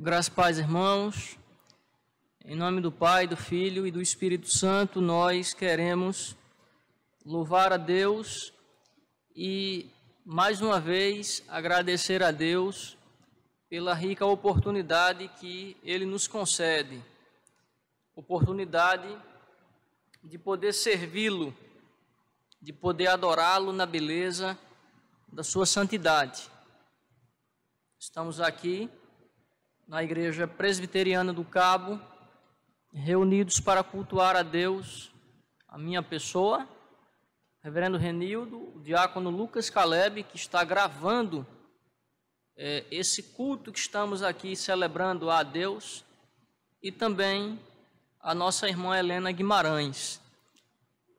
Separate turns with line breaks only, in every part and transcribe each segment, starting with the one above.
Graças a paz, irmãos. Em nome do Pai, do Filho e do Espírito Santo, nós queremos louvar a Deus e, mais uma vez, agradecer a Deus pela rica oportunidade que Ele nos concede. Oportunidade de poder servi-lo, de poder adorá-lo na beleza da sua santidade. Estamos aqui na Igreja Presbiteriana do Cabo, reunidos para cultuar a Deus, a minha pessoa, Reverendo Renildo, o diácono Lucas Caleb, que está gravando esse culto que estamos aqui celebrando a Deus, e também a nossa irmã Helena Guimarães.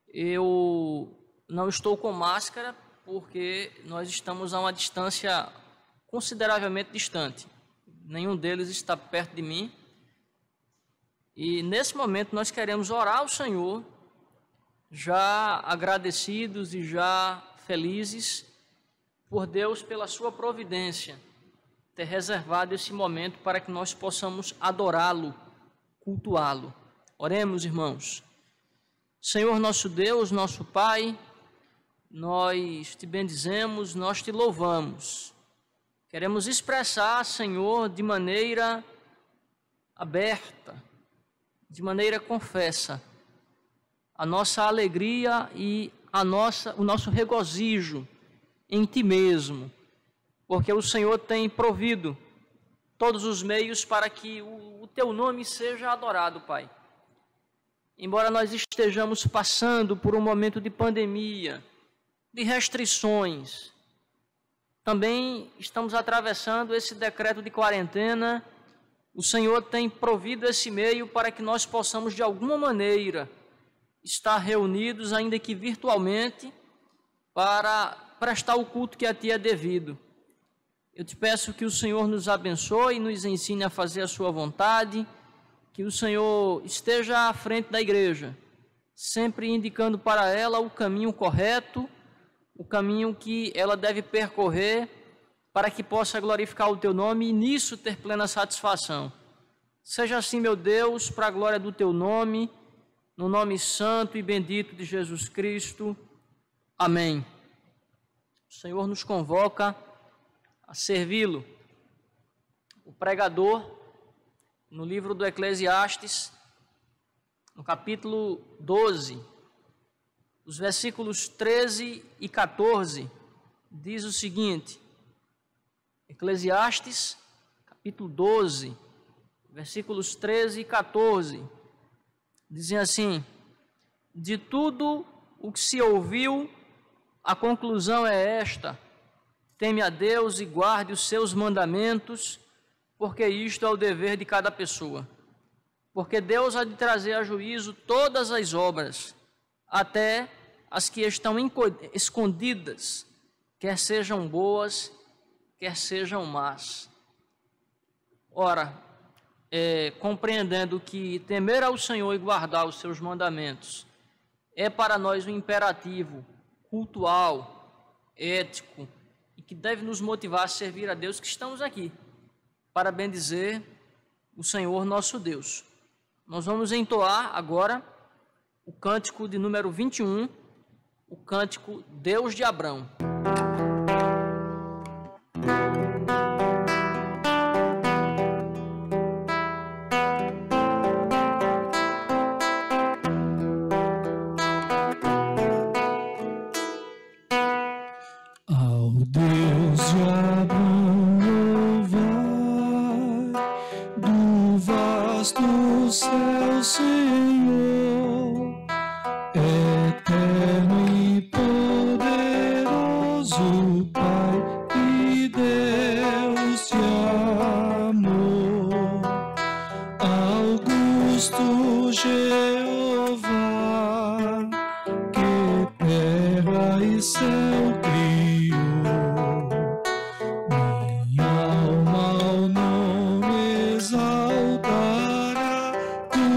Eu não estou com máscara porque nós estamos a uma distância consideravelmente distante. Nenhum deles está perto de mim. E nesse momento nós queremos orar ao Senhor, já agradecidos e já felizes por Deus, pela sua providência, ter reservado esse momento para que nós possamos adorá-lo, cultuá-lo. Oremos, irmãos. Senhor nosso Deus, nosso Pai, nós te bendizemos, nós te louvamos. Queremos expressar, Senhor, de maneira aberta, de maneira confessa, a nossa alegria e o nosso regozijo em Ti mesmo, porque o Senhor tem provido todos os meios para que o Teu nome seja adorado, Pai. Embora nós estejamos passando por um momento de pandemia, de restrições, também estamos atravessando esse decreto de quarentena. O Senhor tem provido esse meio para que nós possamos, de alguma maneira, estar reunidos, ainda que virtualmente, para prestar o culto que a Ti é devido. Eu te peço que o Senhor nos abençoe e nos ensine a fazer a Sua vontade, que o Senhor esteja à frente da igreja, sempre indicando para ela o caminho correto, o caminho que ela deve percorrer para que possa glorificar o Teu nome e nisso ter plena satisfação. Seja assim, meu Deus, para a glória do Teu nome, no nome santo e bendito de Jesus Cristo. Amém. O Senhor nos convoca a servi-lo. O pregador, no livro do Eclesiastes, no capítulo 12, os versículos 13 e 14, diz o seguinte: Eclesiastes, capítulo 12, versículos 13 e 14, dizem assim: de tudo o que se ouviu, a conclusão é esta: teme a Deus e guarde os seus mandamentos, porque isto é o dever de cada pessoa. Porque Deus há de trazer a juízo todas as obras, até as que estão escondidas, quer sejam boas, quer sejam más. Ora, compreendendo que temer ao Senhor e guardar os seus mandamentos é para nós um imperativo cultural, ético, e que deve nos motivar a servir a Deus, que estamos aqui para bendizer o Senhor nosso Deus. Nós vamos entoar agora o cântico de número 21, o cântico Deus de Abrão.
Ao Deus de Abrão louvai, do vasto céu, Senhor, eterno e poderoso Pai e Deus de amor, augusto Jeová, que terra e céu criou. Minha alma ao nome exaltará, tu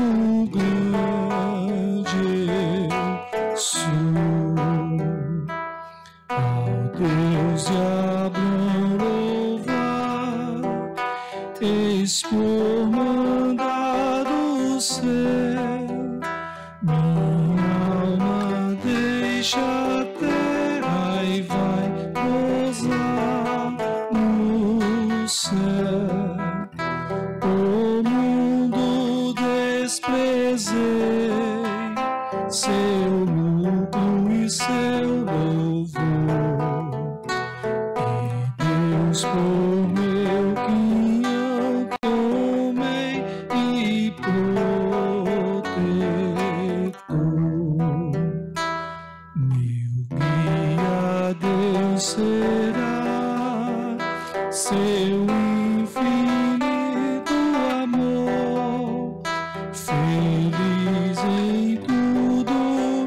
fiz por mandado ser. Minha alma deixa a terra e vai pousar no céu. O mundo desprezei, seu lucro e seu louvor. E Deus por meu quinhão tomei e protetor. Meu guia Deus será, seu infinito amor. Feliz em tudo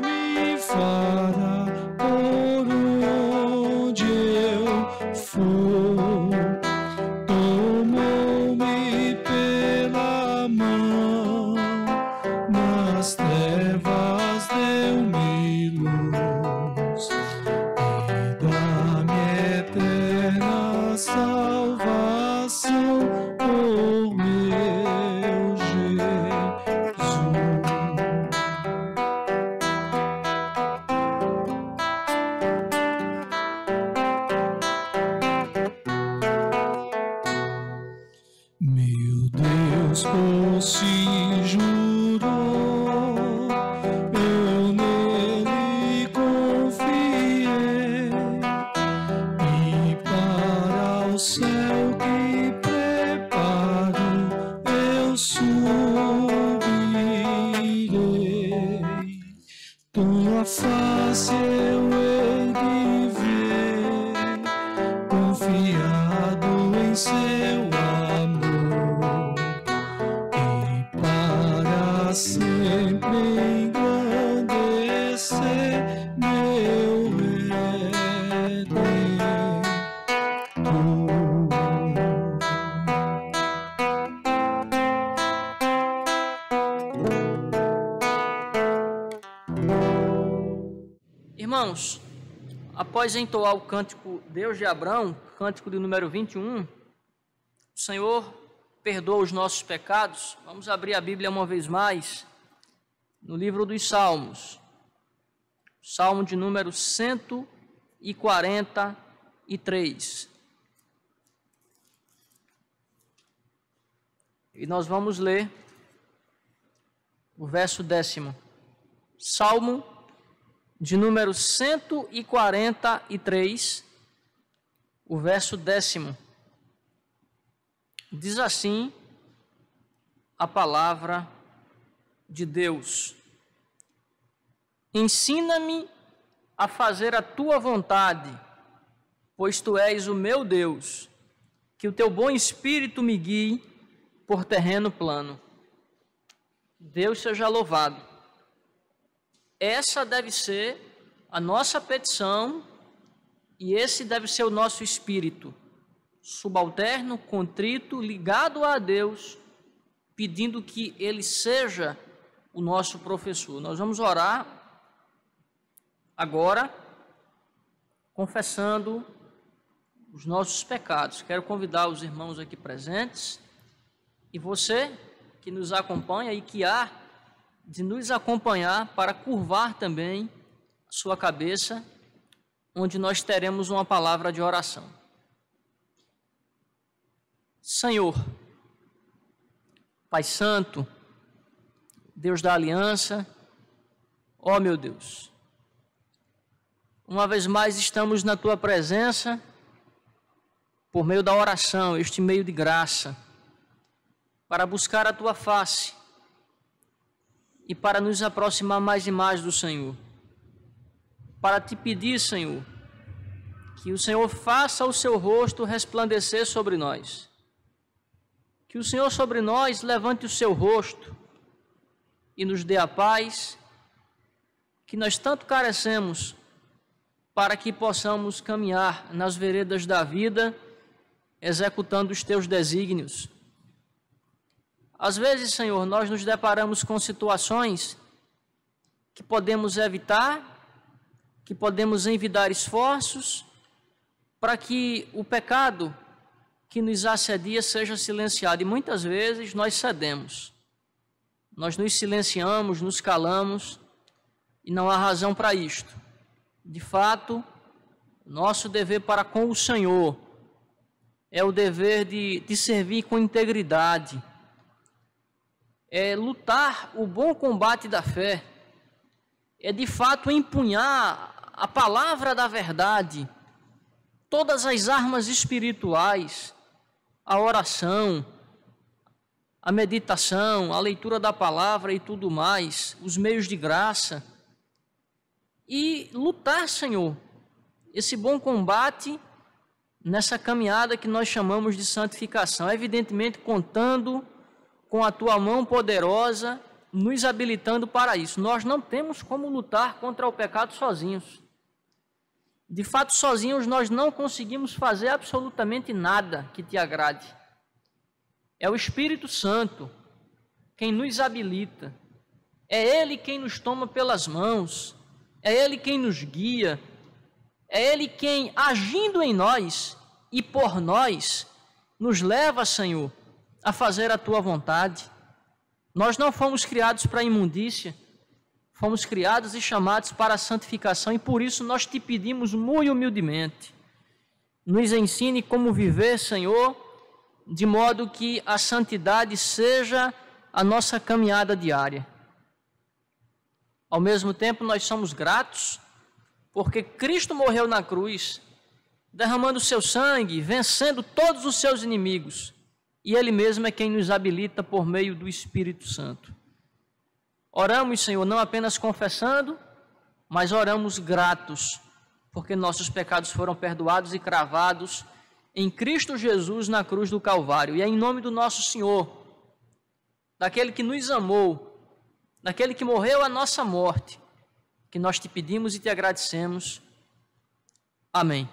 me fará por onde eu for. Tomou-me pela mão, nas trevas deu-me luz, e dá-me eterna salvação por meu Jesus. Meu Deus por si jurou, eu nele confiei, e para o céu que preparo eu subirei. Tua face eu hei de ver, confiado em seu amor, e para sempre engrandecer meu Redentor.
Irmãos, após entoar o cântico Deus de Abraão, cântico de número 21, o Senhor perdoa os nossos pecados. Vamos abrir a Bíblia uma vez mais, no livro dos Salmos, Salmo de número 143. E nós vamos ler o verso 10º. Salmo de número 143, o verso 10º. Diz assim a palavra de Deus: Ensina-me a fazer a tua vontade, pois tu és o meu Deus, que o teu bom espírito me guie por terreno plano. Deus seja louvado. Essa deve ser a nossa petição e esse deve ser o nosso espírito, subalterno, contrito, ligado a Deus, pedindo que Ele seja o nosso professor. Nós vamos orar agora, confessando os nossos pecados. Quero convidar os irmãos aqui presentes e você que nos acompanha e que há de nos acompanhar para curvar também a sua cabeça, onde nós teremos uma palavra de oração. Senhor, Pai Santo, Deus da aliança, ó meu Deus, uma vez mais estamos na Tua presença, por meio da oração, este meio de graça, para buscar a Tua face, e para nos aproximar mais e mais do Senhor. Para te pedir, Senhor, que o Senhor faça o seu rosto resplandecer sobre nós. Que o Senhor sobre nós levante o seu rosto e nos dê a paz que nós tanto carecemos, para que possamos caminhar nas veredas da vida, executando os teus desígnios. Às vezes, Senhor, nós nos deparamos com situações que podemos evitar, que podemos envidar esforços para que o pecado que nos assedia seja silenciado. E muitas vezes nós cedemos. Nós nos silenciamos, nos calamos, e não há razão para isto. De fato, nosso dever para com o Senhor é o dever de servir com integridade, é lutar o bom combate da fé, é de fato empunhar a palavra da verdade, todas as armas espirituais, a oração, a meditação, a leitura da palavra e tudo mais, os meios de graça, e lutar, Senhor, esse bom combate nessa caminhada que nós chamamos de santificação, evidentemente contando com a Tua mão poderosa, nos habilitando para isso. Nós não temos como lutar contra o pecado sozinhos. De fato, sozinhos nós não conseguimos fazer absolutamente nada que Te agrade. É o Espírito Santo quem nos habilita, é Ele quem nos toma pelas mãos, é Ele quem nos guia, é Ele quem, agindo em nós e por nós, nos leva, Senhor, a fazer a Tua vontade. Nós não fomos criados para a imundícia, fomos criados e chamados para a santificação, e por isso nós Te pedimos muito humildemente, nos ensine como viver, Senhor, de modo que a santidade seja a nossa caminhada diária. Ao mesmo tempo, nós somos gratos, porque Cristo morreu na cruz, derramando o seu sangue, vencendo todos os seus inimigos, e Ele mesmo é quem nos habilita por meio do Espírito Santo. Oramos, Senhor, não apenas confessando, mas oramos gratos, porque nossos pecados foram perdoados e cravados em Cristo Jesus na cruz do Calvário. E é em nome do nosso Senhor, daquele que nos amou, daquele que morreu a nossa morte, que nós Te pedimos e Te agradecemos. Amém.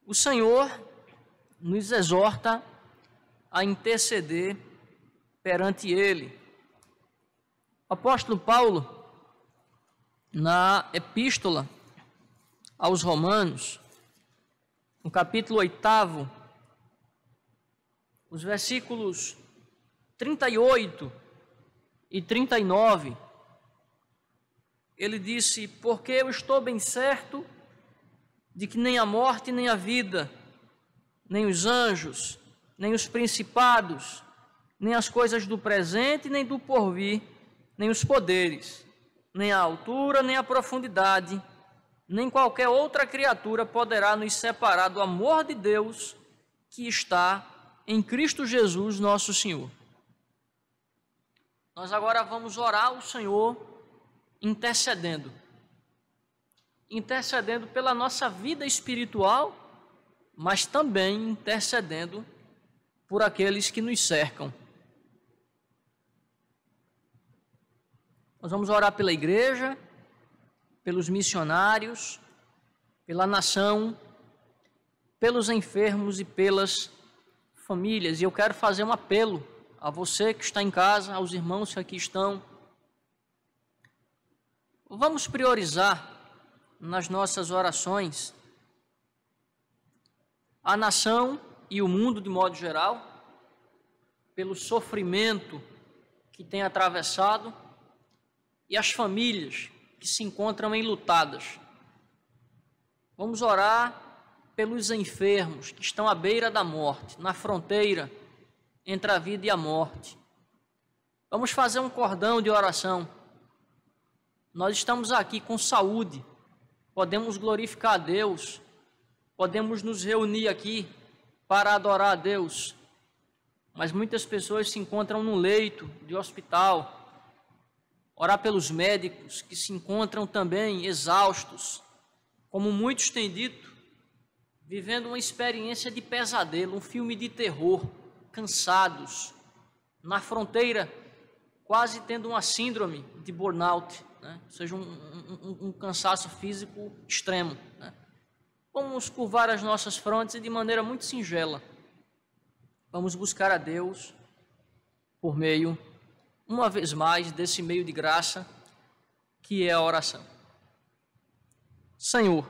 O Senhor nos exorta a interceder perante Ele. O apóstolo Paulo, na epístola aos Romanos, no capítulo 8, os versículos 38 e 39, ele disse: porque eu estou bem certo de que nem a morte, nem a vida, nem os anjos, nem os principados, nem as coisas do presente, nem do porvir, nem os poderes, nem a altura, nem a profundidade, nem qualquer outra criatura poderá nos separar do amor de Deus que está em Cristo Jesus, nosso Senhor. Nós agora vamos orar ao Senhor intercedendo pela nossa vida espiritual, mas também intercedendo por aqueles que nos cercam. Nós vamos orar pela igreja, pelos missionários, pela nação, pelos enfermos e pelas famílias. E eu quero fazer um apelo a você que está em casa, aos irmãos que aqui estão. Vamos priorizar nas nossas orações a nação e o mundo de modo geral, pelo sofrimento que tem atravessado, e as famílias que se encontram enlutadas. Vamos orar pelos enfermos que estão à beira da morte, na fronteira entre a vida e a morte. Vamos fazer um cordão de oração. Nós estamos aqui com saúde, podemos glorificar a Deus, podemos nos reunir aqui para adorar a Deus, mas muitas pessoas se encontram no leito de hospital. Orar pelos médicos que se encontram também exaustos, como muitos têm dito, vivendo uma experiência de pesadelo, um filme de terror, cansados, na fronteira, quase tendo uma síndrome de burnout, né? Ou seja, um cansaço físico extremo, né? Vamos curvar as nossas frontes e de maneira muito singela, vamos buscar a Deus por meio, uma vez mais, desse meio de graça que é a oração. Senhor,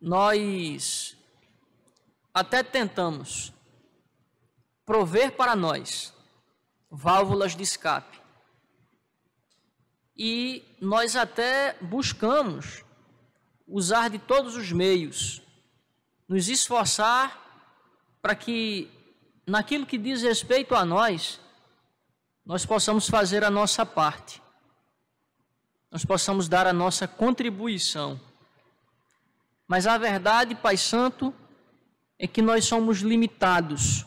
nós até tentamos prover para nós válvulas de escape. E nós até buscamos usar de todos os meios, nos esforçar para que, naquilo que diz respeito a nós possamos fazer a nossa parte, nós possamos dar a nossa contribuição. Mas a verdade, Pai Santo, é que nós somos limitados,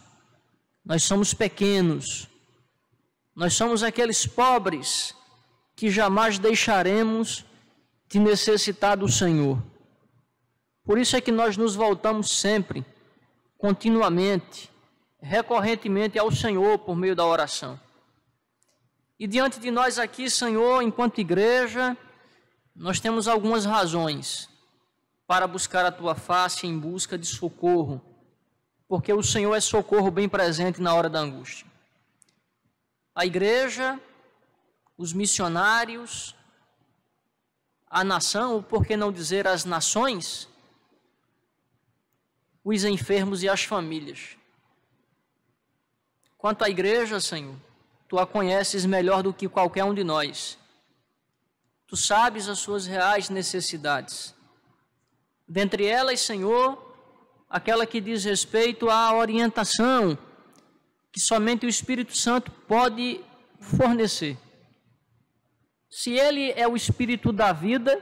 nós somos pequenos, nós somos aqueles pobres que jamais deixaremos de necessitar do Senhor. Por isso é que nós nos voltamos sempre, continuamente, recorrentemente ao Senhor por meio da oração. E diante de nós aqui, Senhor, enquanto igreja, nós temos algumas razões para buscar a Tua face em busca de socorro, porque o Senhor é socorro bem presente na hora da angústia. A igreja, os missionários, a nação, ou por que não dizer as nações, os enfermos e as famílias. Quanto à igreja, Senhor, Tu a conheces melhor do que qualquer um de nós. Tu sabes as suas reais necessidades. Dentre elas, Senhor, aquela que diz respeito à orientação, que somente o Espírito Santo pode fornecer. Se Ele é o Espírito da vida,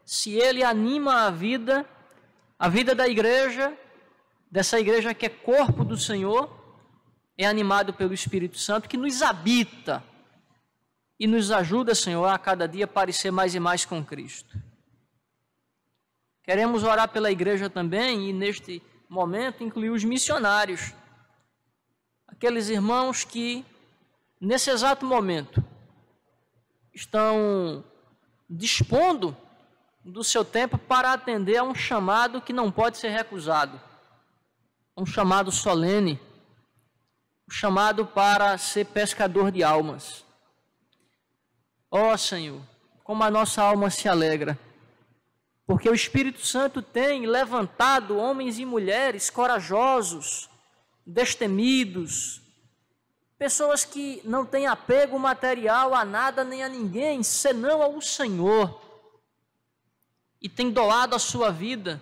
se Ele anima a vida da igreja, dessa igreja que é corpo do Senhor, é animado pelo Espírito Santo que nos habita e nos ajuda, Senhor, a cada dia parecer mais e mais com Cristo. Queremos orar pela igreja também e neste momento incluir os missionários, aqueles irmãos que nesse exato momento estão dispondo do seu tempo para atender a um chamado que não pode ser recusado, um chamado solene, um chamado para ser pescador de almas. Ó Senhor, como a nossa alma se alegra, porque o Espírito Santo tem levantado homens e mulheres corajosos, destemidos, pessoas que não têm apego material a nada nem a ninguém, senão ao Senhor, e têm doado a sua vida,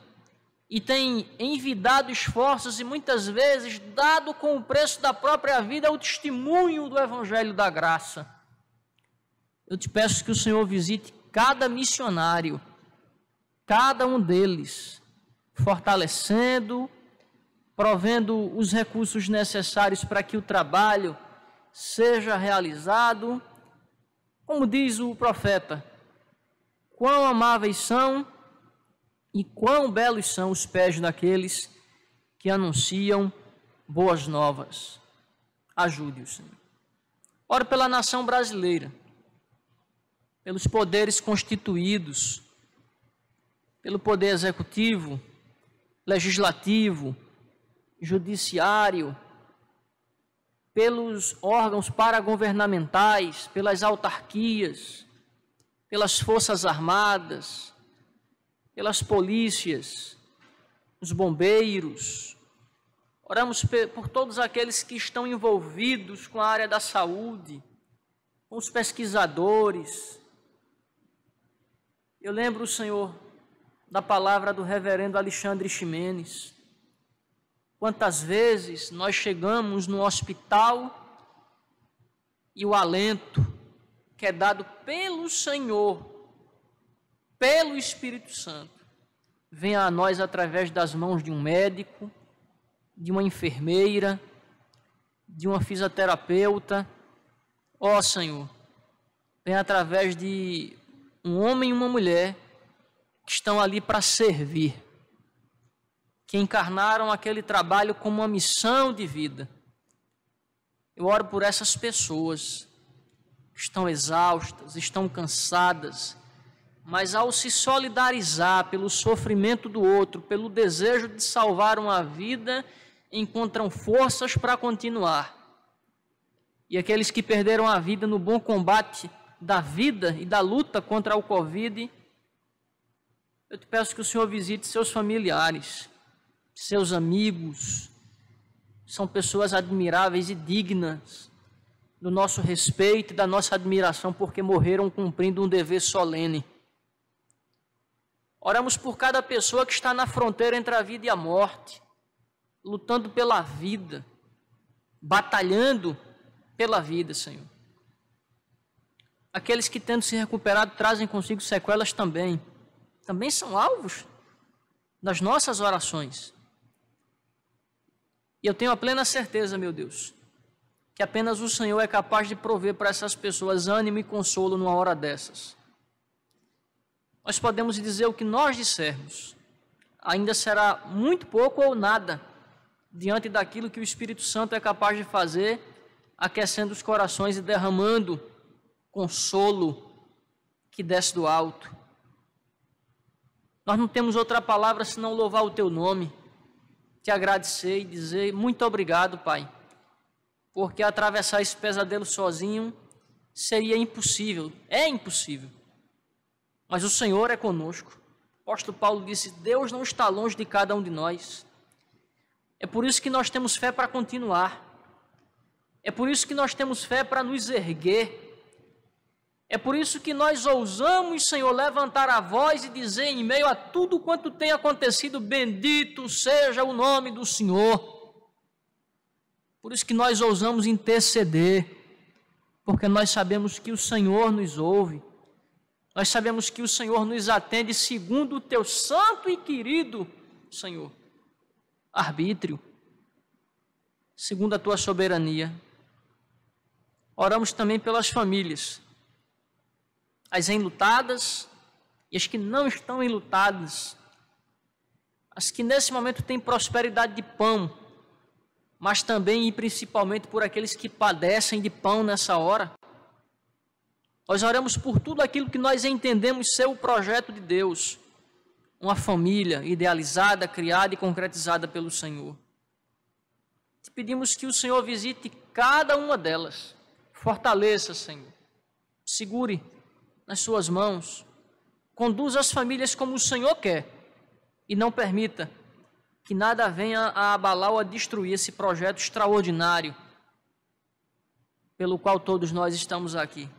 e têm envidado esforços e muitas vezes dado com o preço da própria vida o testemunho do Evangelho da Graça. Eu te peço que o Senhor visite cada missionário, cada um deles, fortalecendo, provendo os recursos necessários para que o trabalho seja realizado. Como diz o profeta, quão amáveis são e quão belos são os pés daqueles que anunciam boas novas. Ajude-os, Senhor. Oro pela nação brasileira, pelos poderes constituídos, pelo poder executivo, legislativo, judiciário, pelos órgãos paragovernamentais, pelas autarquias, pelas forças armadas, pelas polícias, os bombeiros. Oramos por todos aqueles que estão envolvidos com a área da saúde, com os pesquisadores. Eu lembro, Senhor, da palavra do reverendo Alexandre Ximenes. Quantas vezes nós chegamos no hospital e o alento que é dado pelo Senhor, pelo Espírito Santo, vem a nós através das mãos de um médico, de uma enfermeira, de uma fisioterapeuta. Ó Senhor, vem através de um homem e uma mulher que estão ali para servir, que encarnaram aquele trabalho como uma missão de vida. Eu oro por essas pessoas que estão exaustas, estão cansadas, mas ao se solidarizar pelo sofrimento do outro, pelo desejo de salvar uma vida, encontram forças para continuar. E aqueles que perderam a vida no bom combate da vida e da luta contra o Covid, Eu te peço que o Senhor visite seus familiares, seus amigos. São pessoas admiráveis e dignas do nosso respeito e da nossa admiração, porque morreram cumprindo um dever solene. Oramos por cada pessoa que está na fronteira entre a vida e a morte, lutando pela vida, batalhando pela vida, Senhor. Aqueles que, tendo se recuperado, trazem consigo sequelas também são alvos das nossas orações. E eu tenho a plena certeza, meu Deus, que apenas o Senhor é capaz de prover para essas pessoas ânimo e consolo numa hora dessas. Nós podemos dizer o que nós dissermos, ainda será muito pouco ou nada diante daquilo que o Espírito Santo é capaz de fazer, aquecendo os corações e derramando consolo que desce do alto. Nós não temos outra palavra senão louvar o Teu nome, te agradecer e dizer muito obrigado, Pai, porque atravessar esse pesadelo sozinho seria impossível, é impossível, mas o Senhor é conosco. O apóstolo Paulo disse: Deus não está longe de cada um de nós. É por isso que nós temos fé para continuar, é por isso que nós temos fé para nos erguer. É por isso que nós ousamos, Senhor, levantar a voz e dizer em meio a tudo quanto tem acontecido: bendito seja o nome do Senhor. Por isso que nós ousamos interceder, porque nós sabemos que o Senhor nos ouve, nós sabemos que o Senhor nos atende segundo o Teu santo e querido, Senhor, arbítrio, segundo a Tua soberania. Oramos também pelas famílias, as enlutadas e as que não estão enlutadas, as que nesse momento têm prosperidade de pão, mas também e principalmente por aqueles que padecem de pão nessa hora. Nós oramos por tudo aquilo que nós entendemos ser o projeto de Deus, uma família idealizada, criada e concretizada pelo Senhor. Te pedimos que o Senhor visite cada uma delas, fortaleça, Senhor, segure nas suas mãos, conduza as famílias como o Senhor quer e não permita que nada venha a abalar ou a destruir esse projeto extraordinário pelo qual todos nós estamos aqui.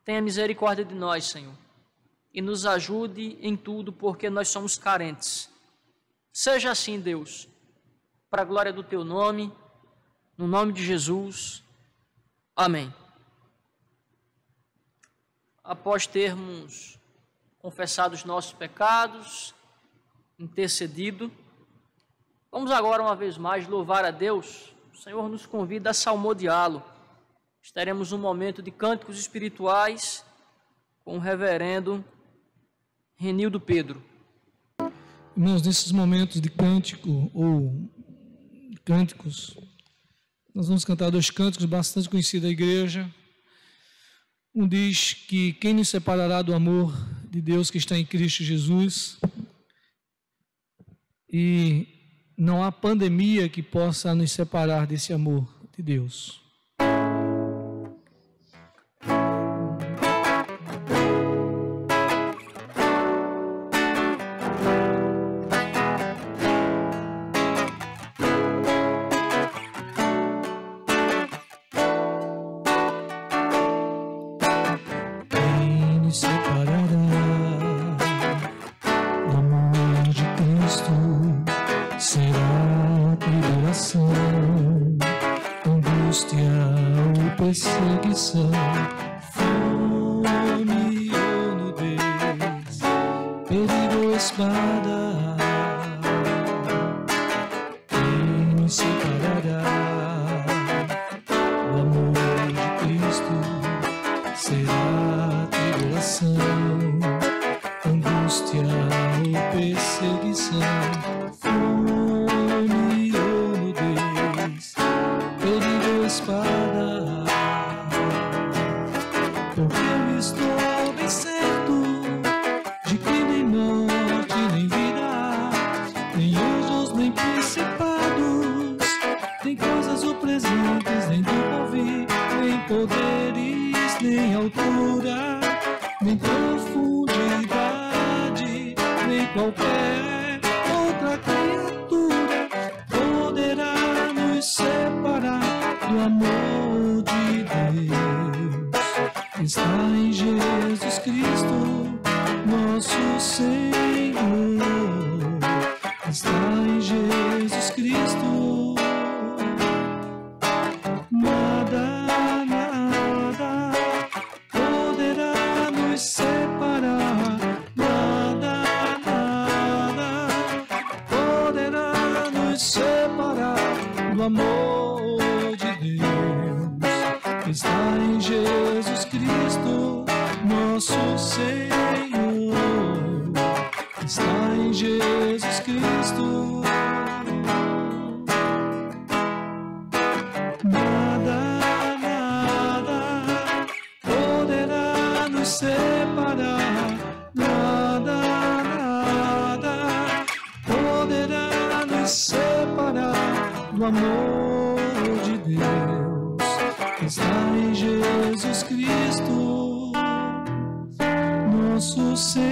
Tenha misericórdia de nós, Senhor, e nos ajude em tudo, porque nós somos carentes. Seja assim, Deus, para a glória do Teu nome, no nome de Jesus. Amém. Após termos confessado os nossos pecados, intercedido, vamos agora uma vez mais louvar a Deus. O Senhor nos convida a salmodiá-lo. Teremos um momento de cânticos espirituais com o reverendo Renildo Pedro.
Irmãos, nesses momentos de cântico ou cânticos, nós vamos cantar 2 cânticos bastante conhecidos da igreja. Um diz que quem nos separará do amor de Deus que está em Cristo Jesus, e não há pandemia que possa nos separar desse amor de Deus.
Perseguição, fome ou nudez, perigo ou espada, quem nos separará do amor de Cristo? Será tribulação, angústia ou perseguição, fome ou nudez, perigo ou espada. Porque eu estou bem certo de que nem morte, nem vida, nem anjos, nem principados, nem coisas ou presentes, nem do porvir, nem poderes, nem altura, nem profundidade, qualquer outra criatura poderá nos separar do amor de Deus. Está em Jesus Cristo, nosso Senhor. Está em Jesus Cristo. Nada, nada poderá nos separar. Nada, nada poderá nos separar do amor de Deus. Está em Jesus Cristo, nosso Senhor. Está em Jesus Cristo. Nada, nada poderá nos separar. Nada, nada poderá nos separar do amor de Deus. Está em Jesus Cristo, nosso Senhor.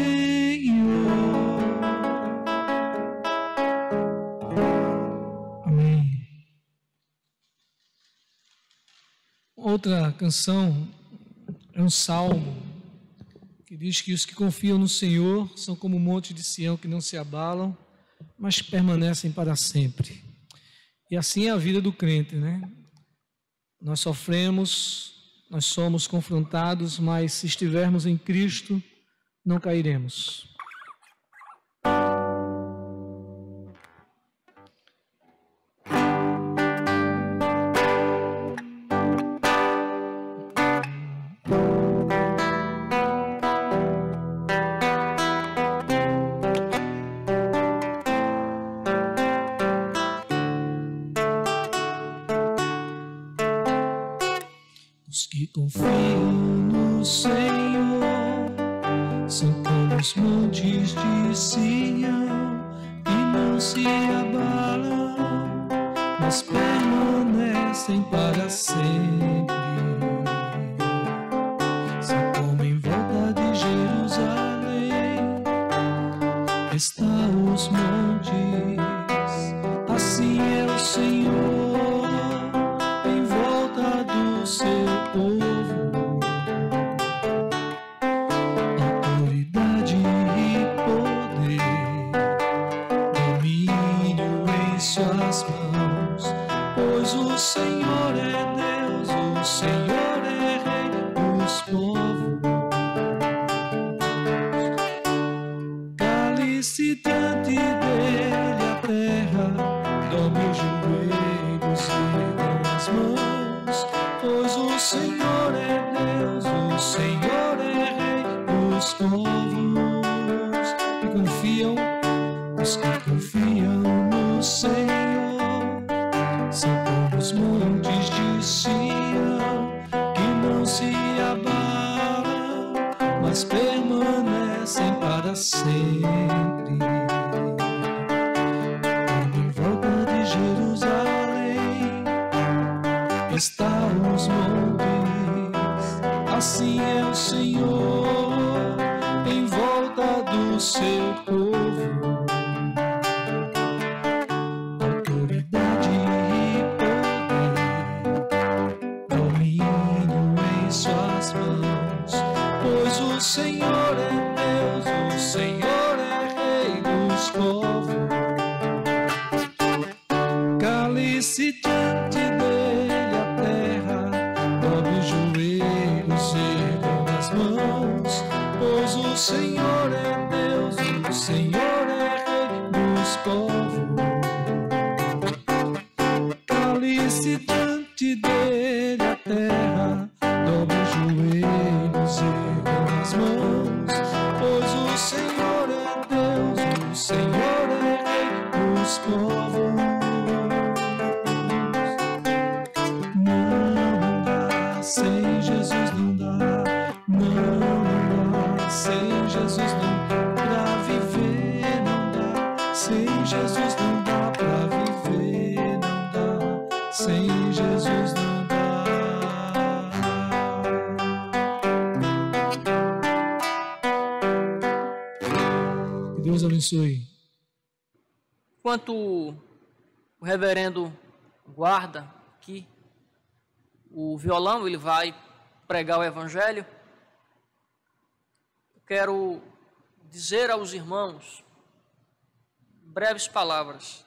Amém.
Outra canção é um salmo que diz que os que confiam no Senhor são como o monte de Sião, que não se abalam, mas permanecem para sempre. E assim é a vida do crente, né? Nós sofremos, nós somos confrontados, mas se estivermos em Cristo, não cairemos.
Os que confiam no Senhor são como os montes de Sião, que não se abalam, mas permanecem para sempre. São como em volta de Jerusalém estão os montes, assim é o Senhor em volta do seu povo. Autoridade e poder, domínio em suas mãos, pois o Senhor é Deus, o Senhor é Rei dos povos. Cale-se diante dele a terra, dobre os joelhos e ergam as mãos, pois o Senhor é Deus, o Senhor é Rei dos povos. E confiam, os que confiam no Senhor são como os montes de Sião, que não se abalam, mas permanecem para sempre. Como em volta de Jerusalém estão os montes, assim é o Senhor em volta do seu povo. Autoridade e poder, domínio em suas mãos, pois o Senhor é Deus, o Senhor é Rei dos povos. Cale-se diante dele a terra, dobre os joelhos, ergam as mãos, pois o Senhor é Deus, o Senhor é Rei dos povos. Cale-se diante dele a terra, dobre os joelhos, ergam as mãos, pois o Senhor é Deus, o Senhor é Rei dos povos. Não dá, sem Jesus não dá, não dá, sem Jesus não dá pra viver, não dá, sem Jesus não dá pra viver, não dá, sem Jesus não dá.
Deus abençoe.
Enquanto o reverendo guarda aqui o violão, ele vai pregar o evangelho. Eu quero dizer aos irmãos breves palavras.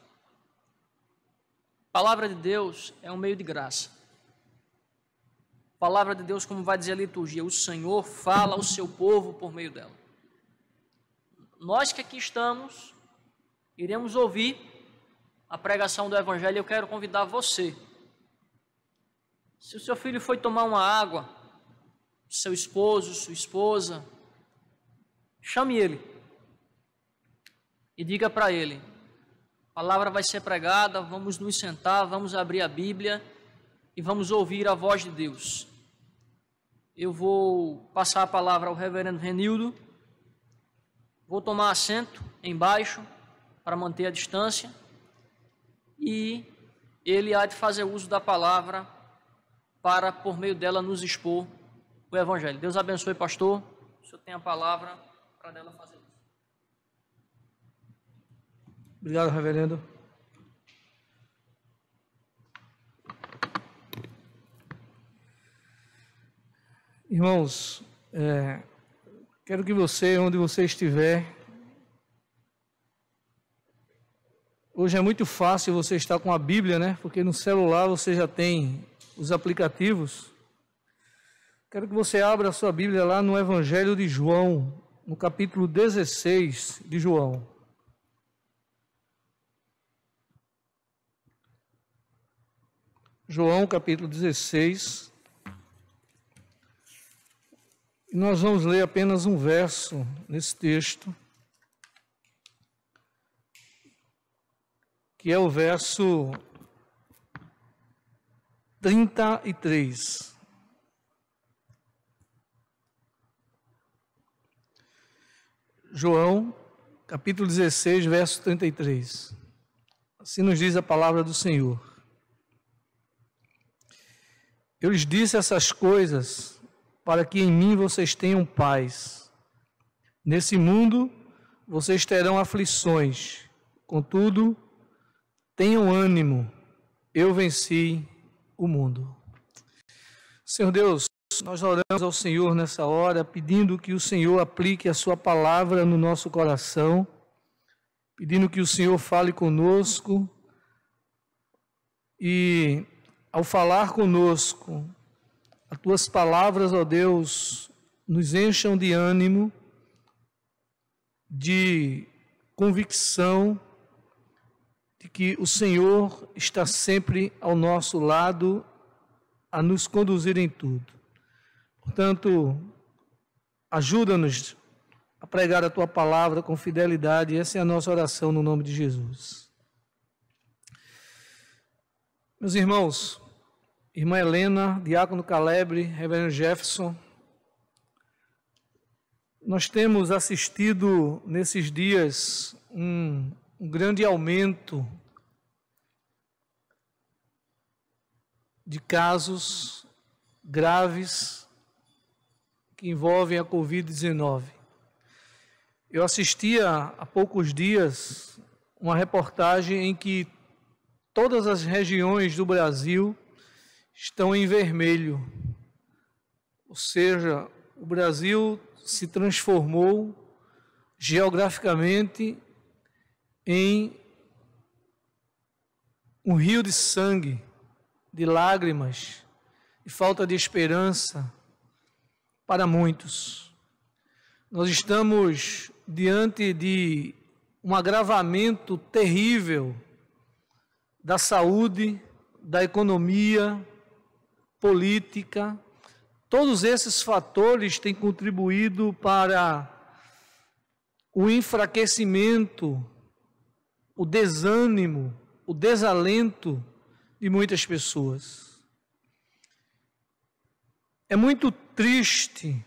A palavra de Deus é um meio de graça. A palavra de Deus, como vai dizer a liturgia, o Senhor fala ao seu povo por meio dela. Nós que aqui estamos, iremos ouvir a pregação do evangelho. Eu quero convidar você. Se o seu filho foi tomar uma água, seu esposo, sua esposa, chame ele e diga para ele: a palavra vai ser pregada, vamos nos sentar, vamos abrir a Bíblia e vamos ouvir a voz de Deus. Eu vou passar a palavra ao reverendo Renildo, vou tomar assento embaixo para manter a distância e ele há de fazer uso da palavra para, por meio dela, nos expor o evangelho. Deus abençoe, pastor. O senhor tem a palavra para dela fazer isso.
Obrigado, reverendo. Irmãos, quero que você, onde você estiver, hoje é muito fácil você estar com a Bíblia, né? Porque no celular você já tem os aplicativos. Quero que você abra a sua Bíblia lá no Evangelho de João, no capítulo 16 de João. João, capítulo 16. E nós vamos ler apenas um verso nesse texto, que é o verso 33. João, capítulo 16, verso 33. Assim nos diz a palavra do Senhor. Eu lhes disse essas coisas para que em mim vocês tenham paz. Nesse mundo vocês terão aflições, contudo, tenham ânimo, eu venci o mundo. Senhor Deus, nós oramos ao Senhor nessa hora, pedindo que o Senhor aplique a sua palavra no nosso coração, pedindo que o Senhor fale conosco e, ao falar conosco, as tuas palavras, ó Deus, nos encham de ânimo, de convicção de que o Senhor está sempre ao nosso lado a nos conduzir em tudo. Portanto, ajuda-nos a pregar a tua palavra com fidelidade. Essa é a nossa oração no nome de Jesus. Meus irmãos, irmã Helena, diácono Calebre, reverendo Jefferson, nós temos assistido nesses dias um grande aumento de casos graves que envolvem a Covid-19. Eu assistia há poucos dias uma reportagem em que todas as regiões do Brasil estão em vermelho, ou seja, o Brasil se transformou geograficamente em um rio de sangue, de lágrimas, de falta de esperança para muitos. Nós estamos diante de um agravamento terrível da saúde, da economia, política. Todos esses fatores têm contribuído para o enfraquecimento, o desânimo, o desalento de muitas pessoas. É muito triste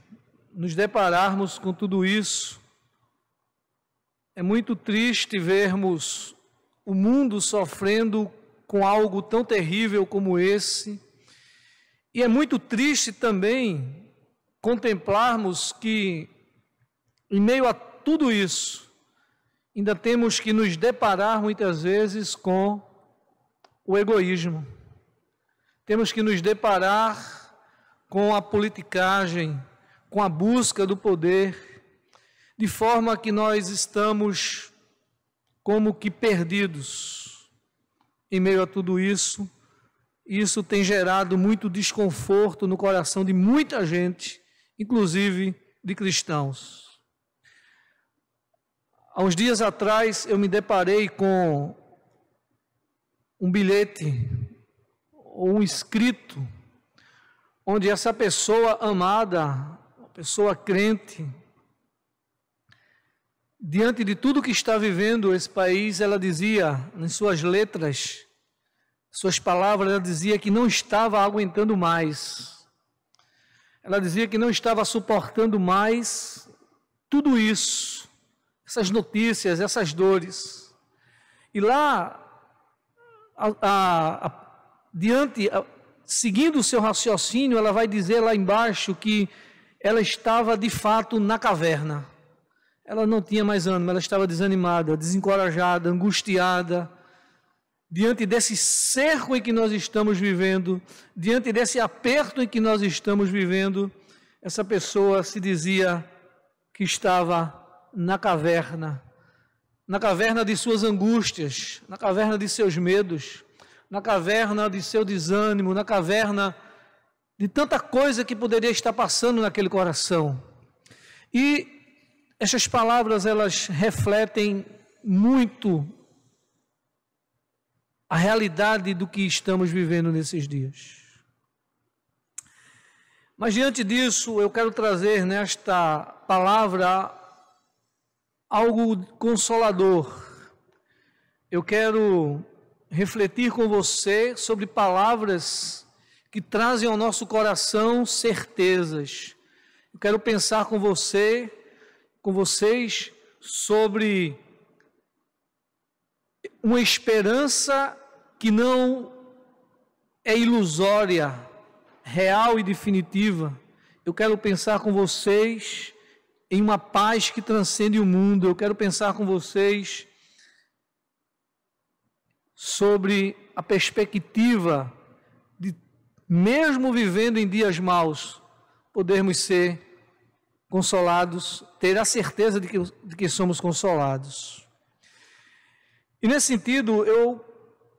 nos depararmos com tudo isso. É muito triste vermos o mundo sofrendo com algo tão terrível como esse. E é muito triste também contemplarmos que, em meio a tudo isso, ainda temos que nos deparar muitas vezes com o egoísmo. Temos que nos deparar com a politicagem, com a busca do poder, de forma que nós estamos como que perdidos em meio a tudo isso. Isso tem gerado muito desconforto no coração de muita gente, inclusive de cristãos. Há uns dias atrás eu me deparei com um bilhete ou um escrito onde essa pessoa amada, uma pessoa crente, diante de tudo que está vivendo esse país, ela dizia, em suas letras, suas palavras, ela dizia que não estava aguentando mais. Ela dizia que não estava suportando mais tudo isso, essas notícias, essas dores. E lá, seguindo o seu raciocínio, ela vai dizer lá embaixo que ela estava de fato na caverna. Ela não tinha mais ânimo, ela estava desanimada, desencorajada, angustiada, diante desse cerco em que nós estamos vivendo, diante desse aperto em que nós estamos vivendo. Essa pessoa se dizia que estava na caverna de suas angústias, na caverna de seus medos, na caverna de seu desânimo, na caverna de tanta coisa que poderia estar passando naquele coração. E essas palavras, elas refletem muito a realidade do que estamos vivendo nesses dias. Mas diante disso, eu quero trazer nesta palavra algo consolador. Eu quero refletir com você sobre palavras que trazem ao nosso coração certezas. Eu quero pensar com vocês sobre uma esperança que não é ilusória, real e definitiva. Eu quero pensar com vocês em uma paz que transcende o mundo. Eu quero pensar com vocês sobre a perspectiva de, mesmo vivendo em dias maus, podermos ser consolados, ter a certeza de que somos consolados. E nesse sentido, eu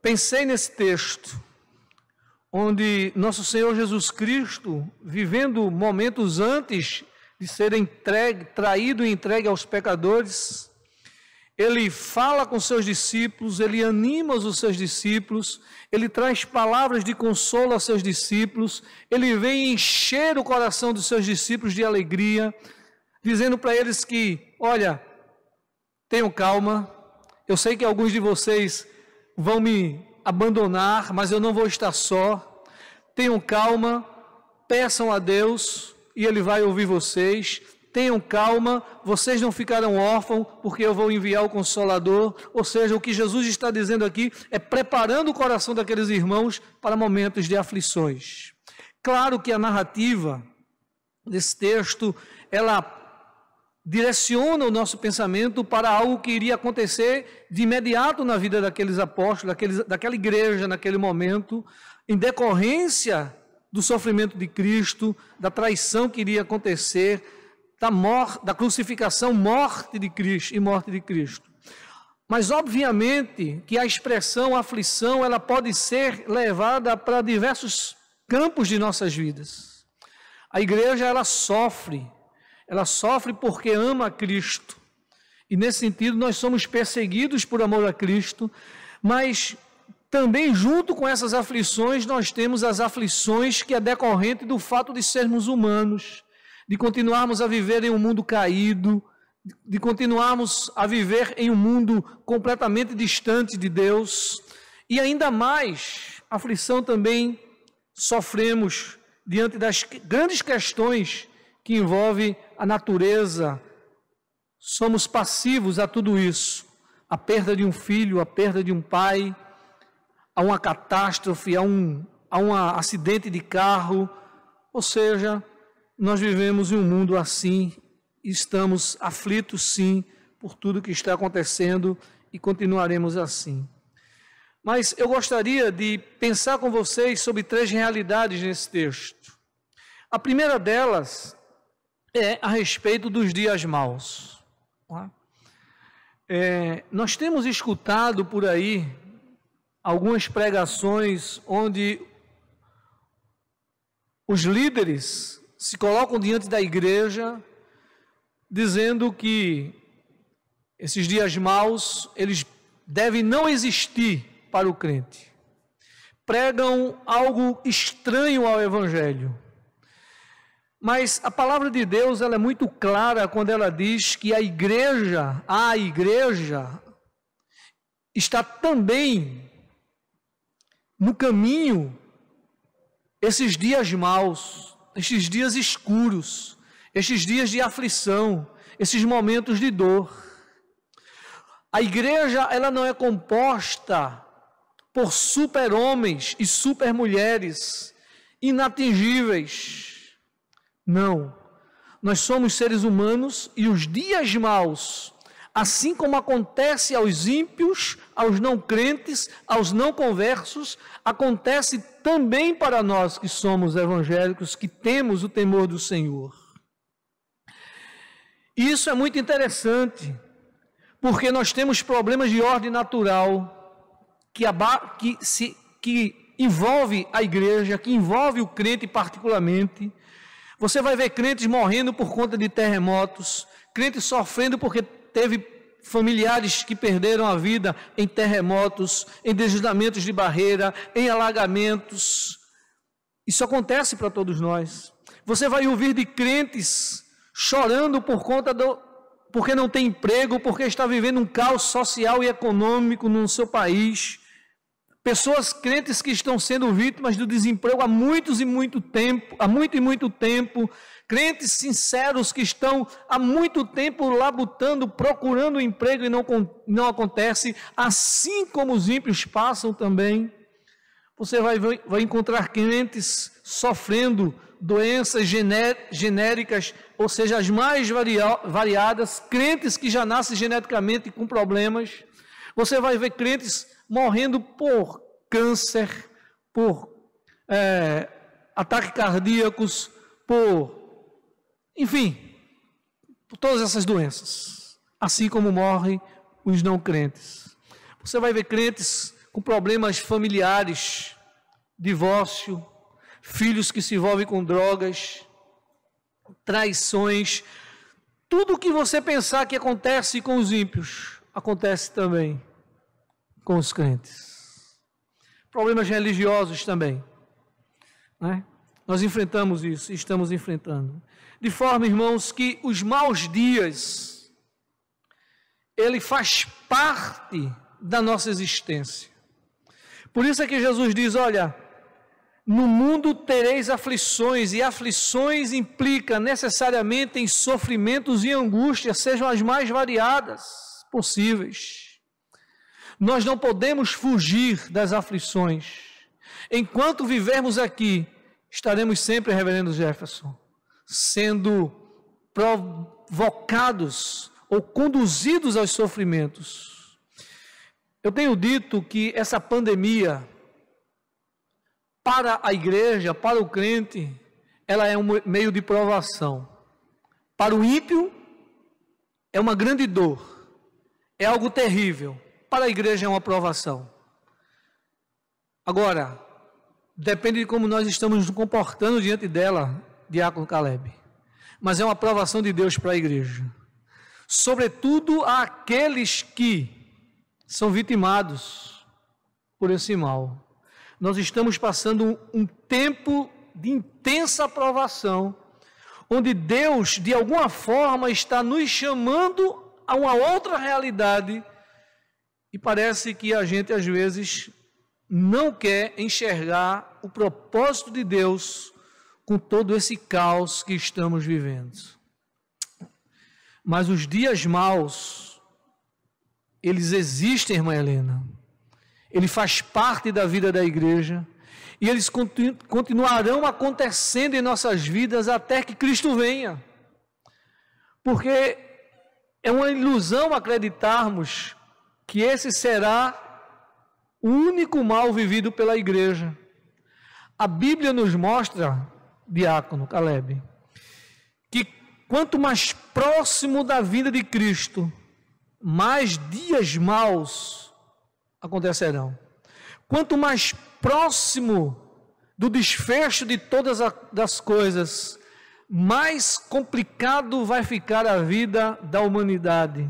pensei nesse texto, onde nosso Senhor Jesus Cristo, vivendo momentos antes de ser traído e entregue aos pecadores, ele fala com seus discípulos, ele anima os seus discípulos, ele traz palavras de consolo aos seus discípulos, ele vem encher o coração dos seus discípulos de alegria, dizendo para eles que, olha, tenham calma, eu sei que alguns de vocês vão me abandonar, mas eu não vou estar só. Tenham calma, peçam a Deus e Ele vai ouvir vocês. Tenham calma, vocês não ficarão órfãos, porque eu vou enviar o Consolador. Ou seja, o que Jesus está dizendo aqui é preparando o coração daqueles irmãos para momentos de aflições. Claro que a narrativa desse texto, ela direciona o nosso pensamento para algo que iria acontecer de imediato na vida daqueles apóstolos, daquela igreja naquele momento, em decorrência do sofrimento de Cristo, da traição que iria acontecer, da crucificação, morte de Cristo e morte de Cristo. Mas obviamente que a expressão aflição, ela pode ser levada para diversos campos de nossas vidas. A igreja, ela sofre porque ama a Cristo. E nesse sentido nós somos perseguidos por amor a Cristo, mas também junto com essas aflições nós temos as aflições que é decorrente do fato de sermos humanos, de continuarmos a viver em um mundo caído, de continuarmos a viver em um mundo completamente distante de Deus. E ainda mais, aflição também sofremos diante das grandes questões que envolve a natureza. Somos passivos a tudo isso, a perda de um filho, a perda de um pai, a uma catástrofe, a um acidente de carro. Ou seja, nós vivemos em um mundo assim, e estamos aflitos sim, por tudo que está acontecendo e continuaremos assim. Mas eu gostaria de pensar com vocês sobre 3 realidades nesse texto. A primeira delas é a respeito dos dias maus. Nós temos escutado por aí algumas pregações onde os líderes se colocam diante da igreja dizendo que esses dias maus, eles devem não existir para o crente. Pregam algo estranho ao Evangelho. Mas a palavra de Deus, ela é muito clara quando ela diz que a igreja está também no caminho esses dias maus, esses dias escuros, esses dias de aflição, esses momentos de dor. A igreja, ela não é composta por super-homens e super-mulheres inatingíveis. Não. Nós somos seres humanos e os dias maus, assim como acontece aos ímpios, aos não crentes, aos não conversos, acontece também para nós que somos evangélicos, que temos o temor do Senhor. E isso é muito interessante, porque nós temos problemas de ordem natural que envolve a igreja, que envolve o crente particularmente. Você vai ver crentes morrendo por conta de terremotos, crentes sofrendo porque teve familiares que perderam a vida em terremotos, em deslizamentos de barreira, em alagamentos. Isso acontece para todos nós. Você vai ouvir de crentes chorando porque não tem emprego, porque está vivendo um caos social e econômico no seu país. Pessoas crentes que estão sendo vítimas do desemprego há muito e muito tempo. Crentes sinceros que estão há muito tempo labutando, procurando emprego e não acontece. Assim como os ímpios passam também. Você vai encontrar crentes sofrendo doenças genéricas, ou seja, as mais variadas, crentes que já nascem geneticamente com problemas. Você vai ver crentes morrendo por câncer, por ataques cardíacos, enfim, por todas essas doenças, assim como morrem os não crentes. Você vai ver crentes com problemas familiares, divórcio, filhos que se envolvem com drogas, traições, tudo o que você pensar que acontece com os ímpios, acontece também com os crentes. Problemas religiosos também, né? Nós enfrentamos isso, estamos enfrentando. De forma, irmãos, que os maus dias, ele faz parte da nossa existência. Por isso é que Jesus diz, olha, no mundo tereis aflições, e aflições implica necessariamente em sofrimentos e angústias, sejam as mais variadas possíveis. Nós não podemos fugir das aflições. Enquanto vivermos aqui, estaremos sempre, reverendo Jefferson, sendo provocados ou conduzidos aos sofrimentos. Eu tenho dito que essa pandemia, para a igreja, para o crente, ela é um meio de provação. Para o ímpio, é uma grande dor, é algo terrível. Para a igreja é uma provação. Agora, depende de como nós estamos nos comportando diante dela, Diácono Caleb. Mas é uma provação de Deus para a igreja. Sobretudo àqueles que são vitimados por esse mal. Nós estamos passando um tempo de intensa provação, onde Deus, de alguma forma, está nos chamando a uma outra realidade. E parece que a gente, às vezes, não quer enxergar o propósito de Deus com todo esse caos que estamos vivendo. Mas os dias maus, eles existem, irmã Helena. Ele faz parte da vida da igreja. E eles continuarão acontecendo em nossas vidas até que Cristo venha. Porque É uma ilusão acreditarmos que esse será o único mal vivido pela igreja. A Bíblia nos mostra, diácono Caleb, que quanto mais próximo da vinda de Cristo, mais dias maus acontecerão. Quanto mais próximo do desfecho de todas as coisas, mais complicado vai ficar a vida da humanidade.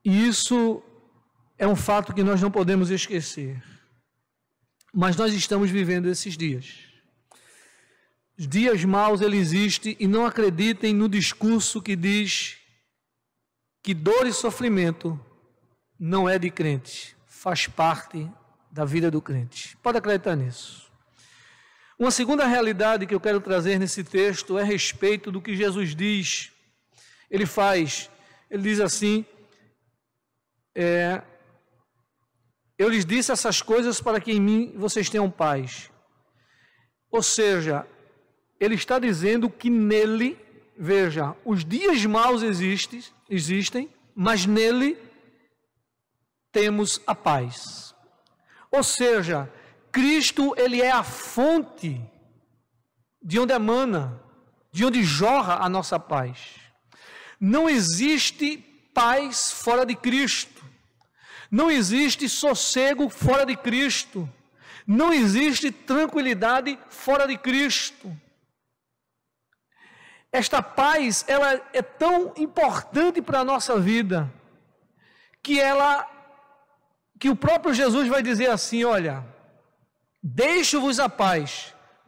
E isso é um fato que nós não podemos esquecer. Mas nós estamos vivendo esses dias. Os dias maus, ele existe, e não acreditem no discurso que diz que dor e sofrimento não é de crente, faz parte da vida do crente. Pode acreditar nisso. Uma segunda realidade que eu quero trazer nesse texto é a respeito do que Jesus diz. Ele diz assim, eu lhes disse essas coisas para que em mim vocês tenham paz. Ou seja, ele está dizendo que nele, veja, os dias maus existem, mas nele temos a paz. Ou seja, Cristo, ele é a fonte de onde emana, de onde jorra a nossa paz. Não existe paz fora de Cristo. Não existe sossego fora de Cristo. Não existe tranquilidade fora de Cristo. Esta paz, ela é tão importante para a nossa vida, que o próprio Jesus vai dizer assim, olha, deixo-vos a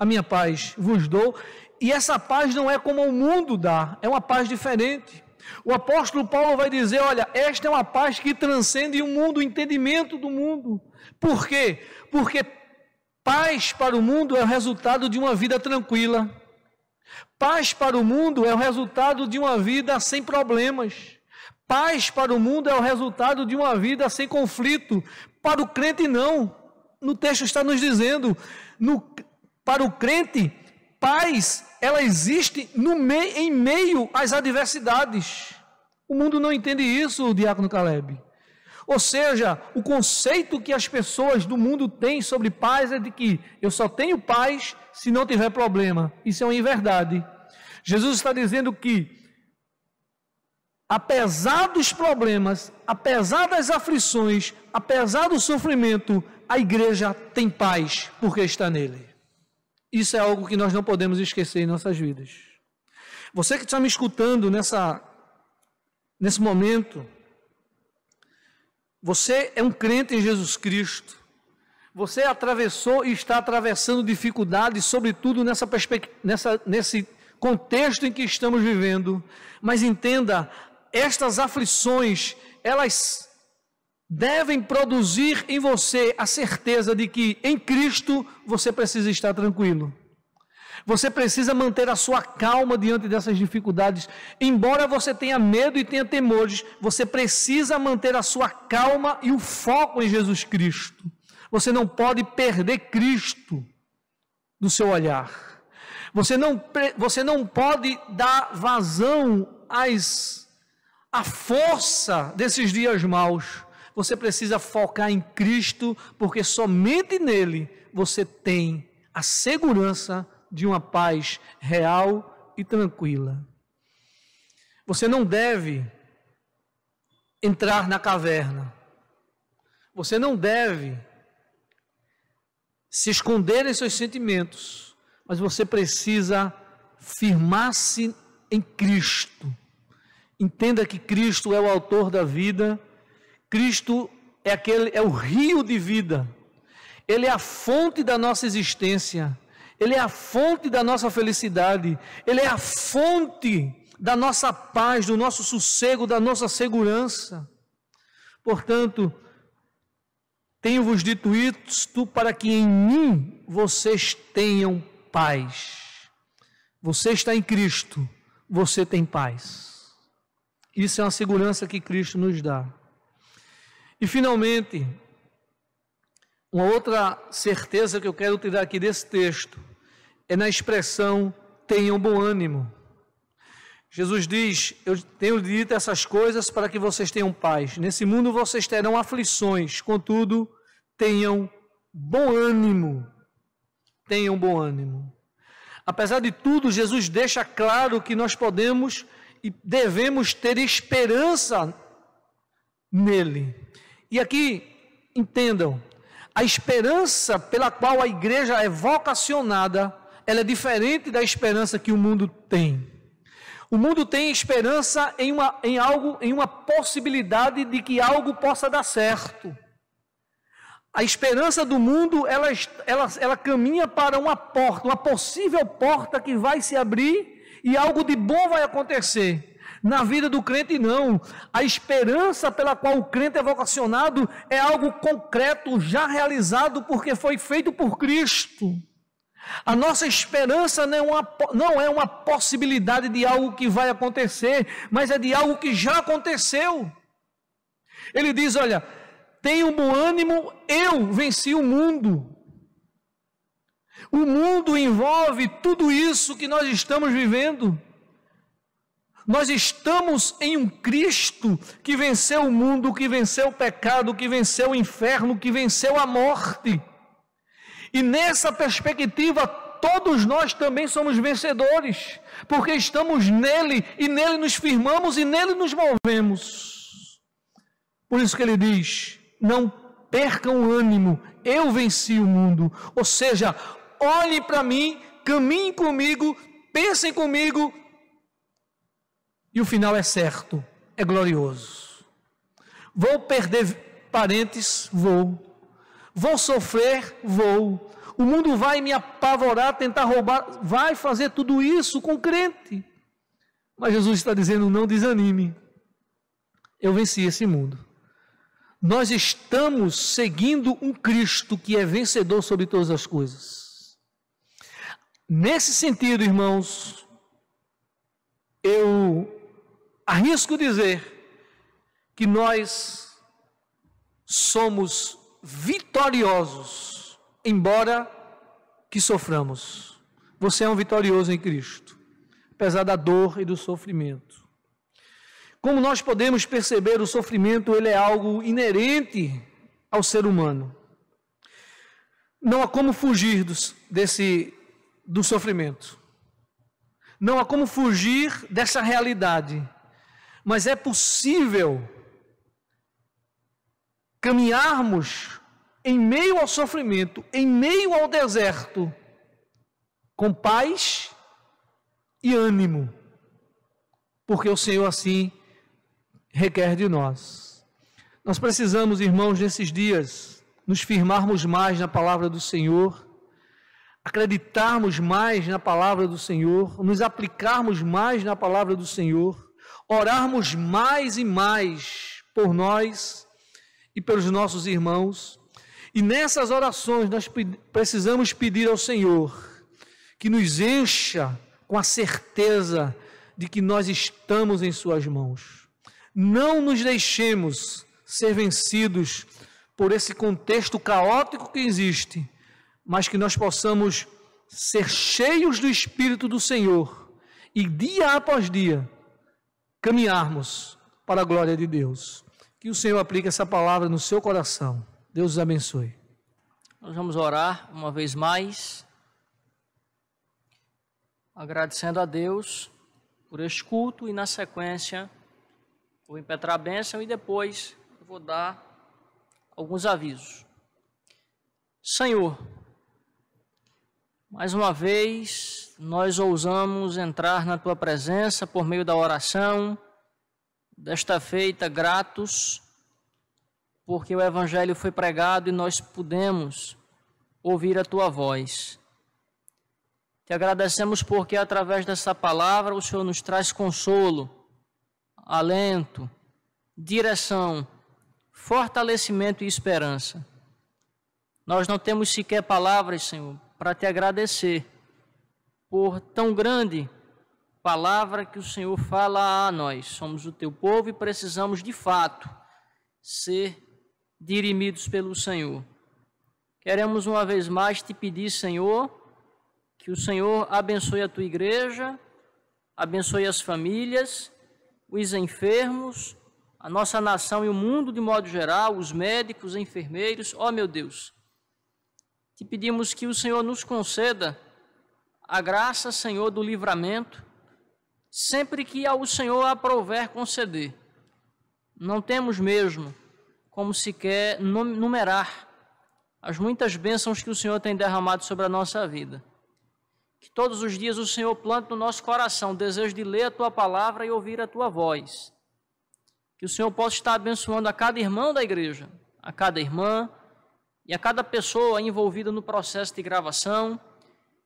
minha paz vos dou, e essa paz não é como o mundo dá, é uma paz diferente. O apóstolo Paulo vai dizer, olha, esta é uma paz que transcende o mundo, o entendimento do mundo. Por quê? Porque paz para o mundo é o resultado de uma vida tranquila. Paz para o mundo é o resultado de uma vida sem problemas. Paz para o mundo é o resultado de uma vida sem conflito. Para o crente não. No texto está nos dizendo, para o crente, paz, ela existe em meio às adversidades. O mundo não entende isso, diácono Caleb. Ou seja, o conceito que as pessoas do mundo têm sobre paz é de que eu só tenho paz se não tiver problema. Isso é uma inverdade. Jesus está dizendo que, apesar dos problemas, apesar das aflições, apesar do sofrimento, a igreja tem paz porque está nele. Isso é algo que nós não podemos esquecer em nossas vidas. Você que está me escutando nesse momento, você é um crente em Jesus Cristo. Você atravessou e está atravessando dificuldades, sobretudo nesse contexto em que estamos vivendo. Mas entenda, estas aflições, elas devem produzir em você a certeza de que em Cristo você precisa estar tranquilo. Você precisa manter a sua calma diante dessas dificuldades. Embora você tenha medo e tenha temores, você precisa manter a sua calma e o foco em Jesus Cristo. Você não pode perder Cristo do seu olhar. Você não pode dar vazão à força desses dias maus. Você precisa focar em Cristo, porque somente nele você tem a segurança de uma paz real e tranquila. Você não deve entrar na caverna. Você não deve se esconder em seus sentimentos, mas você precisa firmar-se em Cristo. Entenda que Cristo é o autor da vida. Cristo é o rio de vida. Ele é a fonte da nossa existência. Ele é a fonte da nossa felicidade. Ele é a fonte da nossa paz, do nosso sossego, da nossa segurança. Portanto, tenho-vos dito isto para que em mim vocês tenham paz. Você está em Cristo, você tem paz. Isso é uma segurança que Cristo nos dá. E finalmente, uma outra certeza que eu quero tirar aqui desse texto é na expressão tenham bom ânimo. Jesus diz: eu tenho dito essas coisas para que vocês tenham paz. Nesse mundo vocês terão aflições, contudo, tenham bom ânimo. Tenham bom ânimo. Apesar de tudo, Jesus deixa claro que nós podemos e devemos ter esperança nele. E aqui, entendam, a esperança pela qual a igreja é vocacionada, ela é diferente da esperança que o mundo tem. O mundo tem esperança em uma possibilidade de que algo possa dar certo. A esperança do mundo, ela caminha para uma porta, uma possível porta que vai se abrir e algo de bom vai acontecer. Na vida do crente, não. A esperança pela qual o crente é vocacionado é algo concreto, já realizado, porque foi feito por Cristo. A nossa esperança não é uma possibilidade de algo que vai acontecer, mas é de algo que já aconteceu. Ele diz: olha, tenham bom ânimo, eu venci o mundo. O mundo envolve tudo isso que nós estamos vivendo. Nós estamos em um Cristo que venceu o mundo, que venceu o pecado, que venceu o inferno, que venceu a morte. E nessa perspectiva, todos nós também somos vencedores, porque estamos nele, e nele nos firmamos, e nele nos movemos. Por isso que ele diz: não percam o ânimo, eu venci o mundo. Ou seja, olhem para mim, caminhem comigo, pensem comigo, e o final é certo, é glorioso. Vou perder parentes? Vou sofrer? Vou. O mundo vai me apavorar, tentar roubar, vai fazer tudo isso com o crente. Mas Jesus está dizendo: não desanime, eu venci esse mundo. Nós estamos seguindo um Cristo que é vencedor sobre todas as coisas. Nesse sentido, irmãos, eu arrisco dizer que nós somos vitoriosos, embora que soframos. Você é um vitorioso em Cristo, apesar da dor e do sofrimento. Como nós podemos perceber, o sofrimento, ele é algo inerente ao ser humano. Não há como fugir do sofrimento. Não há como fugir dessa realidade. Mas é possível caminharmos em meio ao sofrimento, em meio ao deserto, com paz e ânimo, porque o Senhor assim requer de nós. Nós precisamos, irmãos, nesses dias, nos firmarmos mais na palavra do Senhor, acreditarmos mais na palavra do Senhor, nos aplicarmos mais na palavra do Senhor, orarmos mais e mais por nós e pelos nossos irmãos. E nessas orações nós precisamos pedir ao Senhor que nos encha com a certeza de que nós estamos em suas mãos. Não nos deixemos ser vencidos por esse contexto caótico que existe, mas que nós possamos ser cheios do Espírito do Senhor e dia após dia caminharmos para a glória de Deus. Que o Senhor aplique essa palavra no seu coração. Deus os abençoe.
Nós vamos orar uma vez mais, agradecendo a Deus por este culto e na sequência vou impetrar a bênção e depois eu vou dar alguns avisos. Senhor, mais uma vez nós ousamos entrar na Tua presença por meio da oração, desta feita gratos, porque o Evangelho foi pregado e nós pudemos ouvir a Tua voz. Te agradecemos porque através dessa palavra o Senhor nos traz consolo, alento, direção, fortalecimento e esperança. Nós não temos sequer palavras, Senhor, para Te agradecer por tão grande palavra que o Senhor fala a nós. Somos o Teu povo e precisamos de fato ser dirimidos pelo Senhor. Queremos uma vez mais Te pedir, Senhor, que o Senhor abençoe a Tua igreja, Abençoe as famílias, os enfermos, a nossa nação e o mundo de modo geral, os médicos, enfermeiros. Ó meu Deus, te pedimos que o Senhor nos conceda a graça, Senhor, do livramento, sempre que ao Senhor aprouver conceder. Não temos mesmo como sequer numerar as muitas bênçãos que o Senhor tem derramado sobre a nossa vida. Que todos os dias o Senhor plante no nosso coração o desejo de ler a Tua palavra e ouvir a Tua voz. Que o Senhor possa estar abençoando a cada irmão da igreja, a cada irmã e a cada pessoa envolvida no processo de gravação,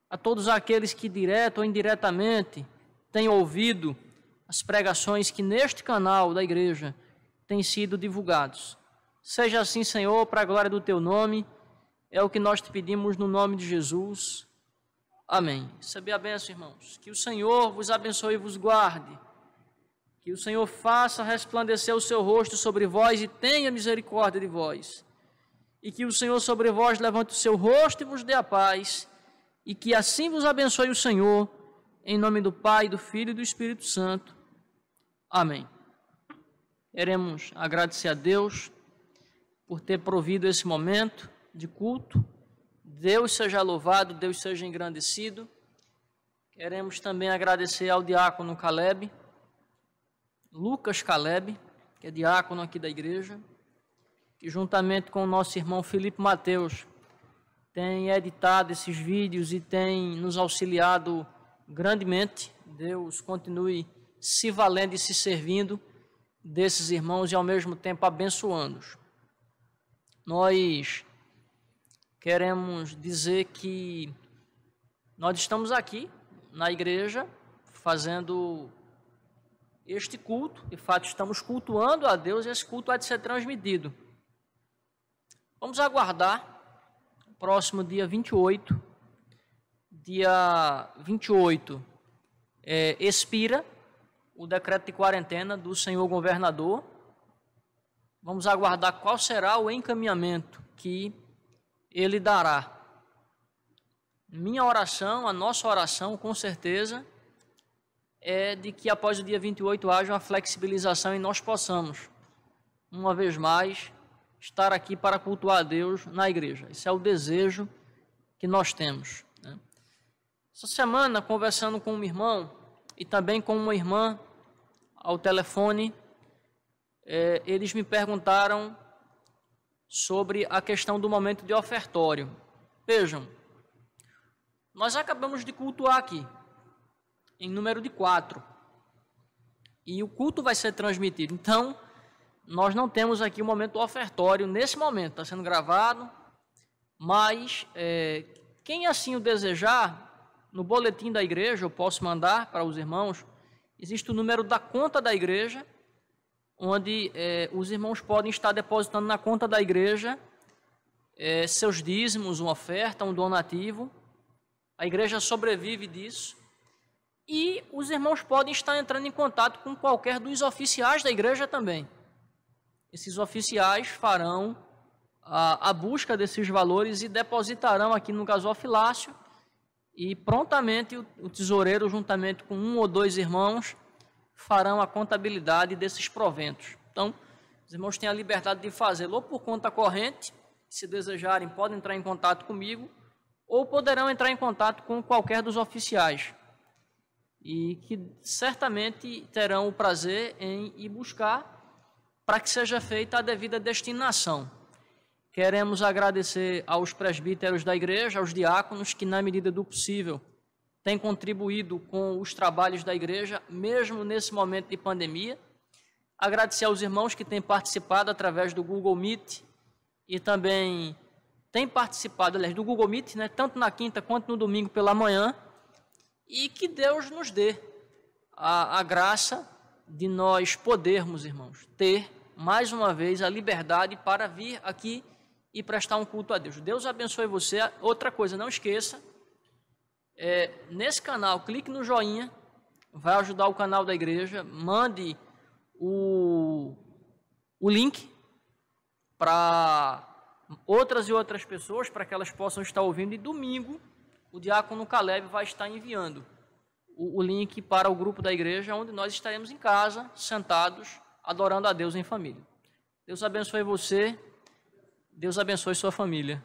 a todos aqueles que direto ou indiretamente têm ouvido as pregações que neste canal da igreja têm sido divulgados. Seja assim, Senhor, para a glória do Teu nome, é o que nós te pedimos no nome de Jesus. Amém. Recebe a bênção, irmãos. Que o Senhor vos abençoe e vos guarde. Que o Senhor faça resplandecer o seu rosto sobre vós e tenha misericórdia de vós. E que o Senhor sobre vós levante o seu rosto e vos dê a paz. E que assim vos abençoe o Senhor, em nome do Pai, do Filho e do Espírito Santo. Amém. Queremos agradecer a Deus por ter provido esse momento de culto. Deus seja louvado, Deus seja engrandecido. Queremos também agradecer ao diácono Caleb, Lucas Caleb, que é diácono aqui da igreja, que juntamente com o nosso irmão Felipe Mateus tem editado esses vídeos e tem nos auxiliado grandemente. Deus continue se valendo e se servindo desses irmãos e ao mesmo tempo abençoando-os. Nós queremos dizer que nós estamos aqui na igreja fazendo este culto, de fato estamos cultuando a Deus e esse culto há de ser transmitido. Vamos aguardar o próximo dia 28. Dia 28 expira o decreto de quarentena do senhor governador. Vamos aguardar qual será o encaminhamento que ele dará. Minha oração, a nossa oração, com certeza, é de que após o dia 28 haja uma flexibilização e nós possamos, uma vez mais, estar aqui para cultuar a Deus na igreja. Esse é o desejo que nós temos, né? Essa semana, conversando com um irmão e também com uma irmã ao telefone, eles me perguntaram sobre a questão do momento de ofertório. Vejam, nós acabamos de cultuar aqui, em número de 4, e o culto vai ser transmitido. Então, nós não temos aqui o momento do ofertório nesse momento, está sendo gravado, mas quem assim o desejar, no boletim da igreja, eu posso mandar para os irmãos, existe o número da conta da igreja, onde os irmãos podem estar depositando na conta da igreja seus dízimos, uma oferta, um donativo. A igreja sobrevive disso. E os irmãos podem estar entrando em contato com qualquer dos oficiais da igreja também. Esses oficiais farão a busca desses valores e depositarão aqui no gasofilácio, e prontamente o tesoureiro, juntamente com 1 ou 2 irmãos, farão a contabilidade desses proventos. Então, os irmãos têm a liberdade de fazê-lo ou por conta corrente, se desejarem podem entrar em contato comigo, ou poderão entrar em contato com qualquer dos oficiais, e que certamente terão o prazer em ir buscar para que seja feita a devida destinação. Queremos agradecer aos presbíteros da igreja, aos diáconos, que na medida do possível têm contribuído com os trabalhos da igreja, mesmo nesse momento de pandemia. Agradecer aos irmãos que têm participado através do Google Meet e também têm participado, aliás, do Google Meet, né, tanto na quinta quanto no domingo pela manhã, e que Deus nos dê a graça de nós podermos, irmãos, ter mais uma vez a liberdade para vir aqui e prestar um culto a Deus. Deus abençoe você. Outra coisa, não esqueça, nesse canal, clique no joinha, vai ajudar o canal da igreja, mande o link para outras e outras pessoas, para que elas possam estar ouvindo, e domingo o diácono Caleb vai estar enviando o link para o grupo da igreja, onde nós estaremos em casa, sentados, adorando a Deus em família. Deus abençoe você, Deus abençoe sua família.